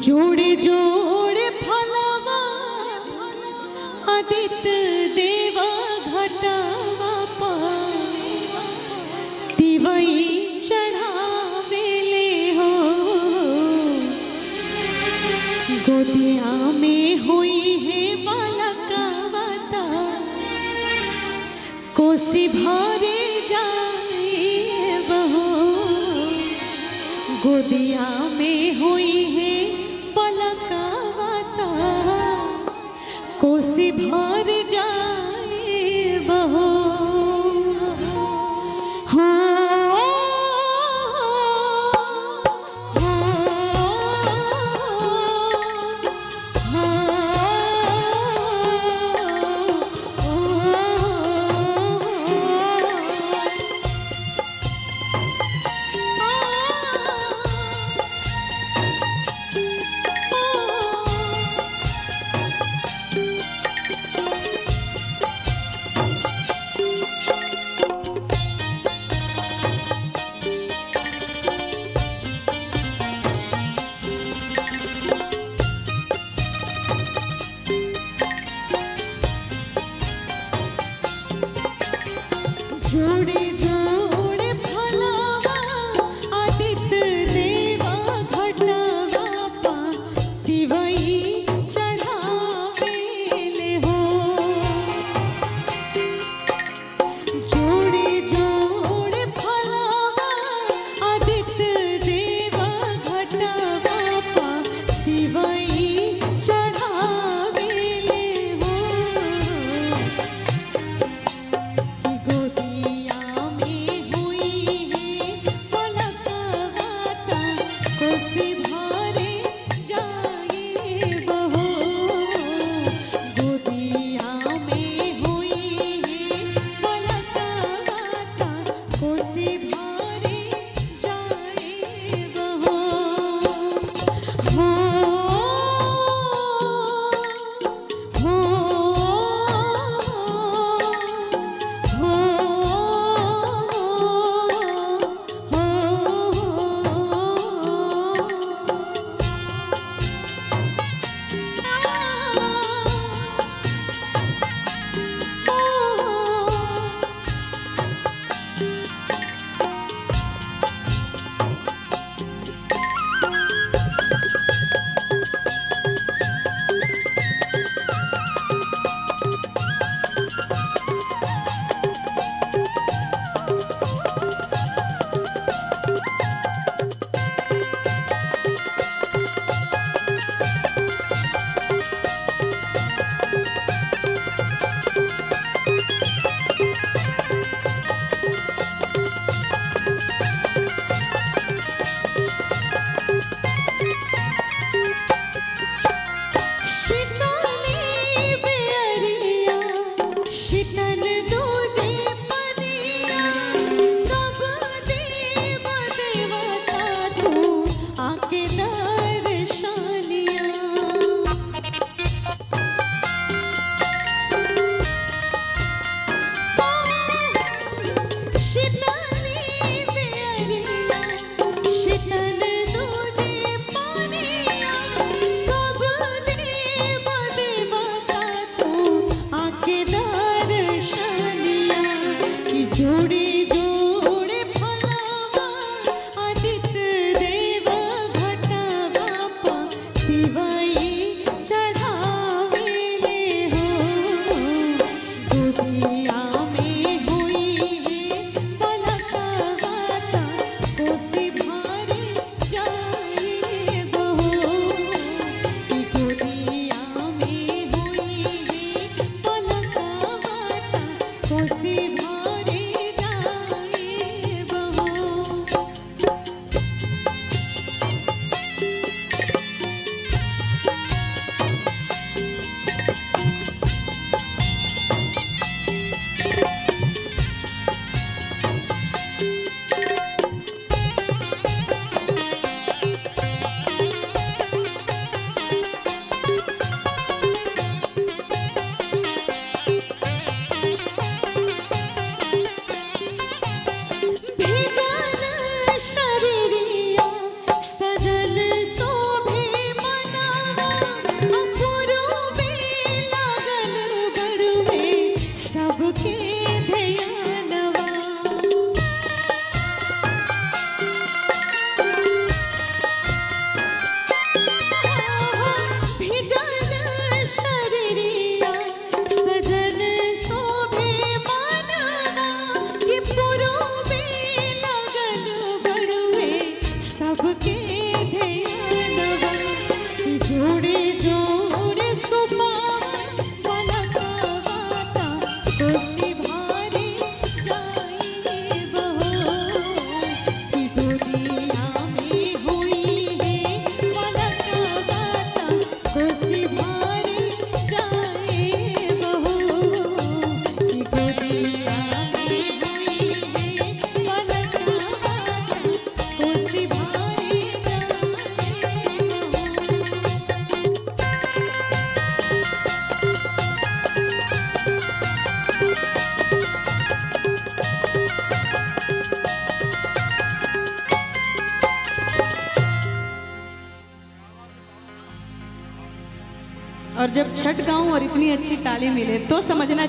जोड़े जोड़े फलावा आदित्य देवा घटावा दिवई चढ़ावेले हो गोदिया में हुई है बालकावता कोसी भरे जाए बहो गोदिया में हुई है बालकावता कोसी भर जाए बहो जोड़े जोड़े फलावा आदित्य देवा घटावा दिवई चढ़ावेले हो जोड़े जोड़े फलावा आदित्य देवा घटावा दिवई चढ़ावेले हो गोदिया सबके ध्यानवा। भिजल शरीरिया सजल शोभे मनवा, कि पुरुबे लगन बड़ुए सबके ध्यानवा। जोड़े जोड़े सुपावन बनवाता, कोसी भारी जाई बहो, कि दुनिया में हुई है बनवाता, कोसी भारी जाई बहो, कि दुनिया में हुई है बनवाता, कोसी भारी जाई बहो। और जब छठ गाऊं और इतनी अच्छी ताली मिले तो समझना